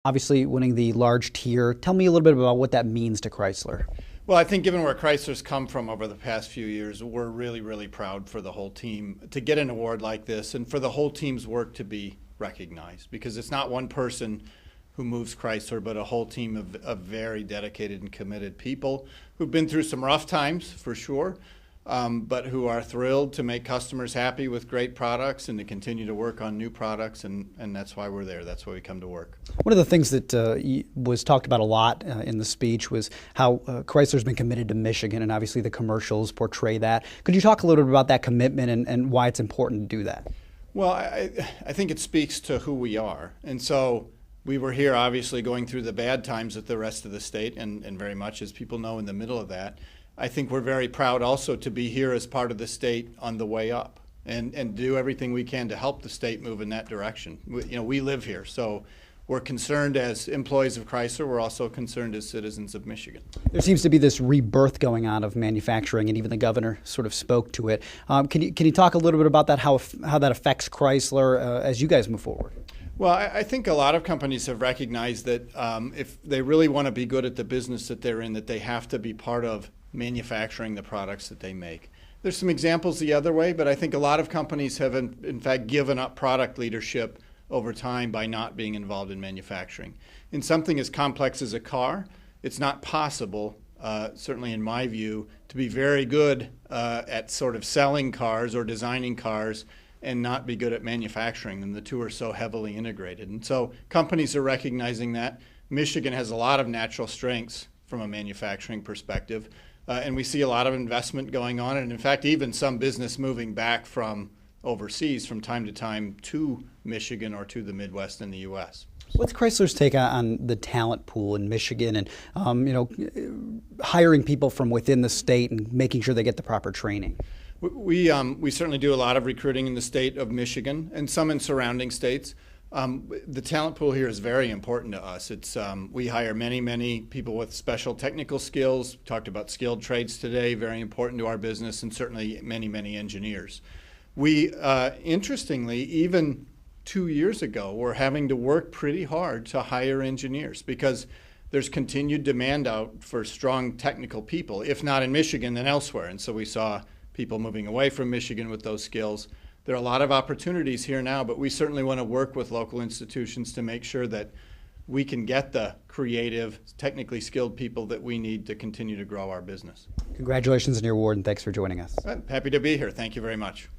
Obviously winning the large tier. Tell me a little bit about what that means to Chrysler. Well, I think given where Chrysler's come from over the past few years, we're really, really proud for the whole team to get an award like this and for the whole team's work to be recognized, because it's not one person who moves Chrysler, but a whole team of very dedicated and committed people who've been through some rough times for sure, but who are thrilled to make customers happy with great products and to continue to work on new products, and that's why we're there. That's why we come to work. One of the things that was talked about a lot in the speech was how Chrysler's been committed to Michigan, and obviously the commercials portray that. Could you talk a little bit about that commitment and why it's important to do that? Well, I think it speaks to who we are. And so we were here obviously going through the bad times with the rest of the state, and very much, as people know, in the middle of that. I think we're very proud also to be here as part of the state on the way up and do everything we can to help the state move in that direction. We live here, so we're concerned as employees of Chrysler. We're also concerned as citizens of Michigan. There seems to be this rebirth going on of manufacturing, and even the governor sort of spoke to it. Can you talk a little bit about that, how that affects Chrysler as you guys move forward? Well, I think a lot of companies have recognized that if they really want to be good at the business that they're in, that they have to be part of manufacturing the products that they make. There's some examples the other way, but I think a lot of companies have in fact given up product leadership over time by not being involved in manufacturing. In something as complex as a car, it's not possible, certainly in my view, to be very good at sort of selling cars or designing cars and not be good at manufacturing them. The two are so heavily integrated. And so companies are recognizing that. Michigan has a lot of natural strengths from a manufacturing perspective. And we see a lot of investment going on, and in fact, even some business moving back from overseas from time to time to Michigan or to the Midwest in the U.S. What's Chrysler's take on the talent pool in Michigan and hiring people from within the state and making sure they get the proper training? We certainly do a lot of recruiting in the state of Michigan and some in surrounding states. The talent pool here is very important to us. We hire many people with special technical skills. We talked about skilled trades today, very important to our business, and certainly many engineers. We, interestingly, even 2 years ago, were having to work pretty hard to hire engineers because there's continued demand out for strong technical people, if not in Michigan, then elsewhere. And so we saw people moving away from Michigan with those skills. There are a lot of opportunities here now, but we certainly want to work with local institutions to make sure that we can get the creative, technically skilled people that we need to continue to grow our business. Congratulations on your award, and thanks for joining us. Happy to be here. Thank you very much.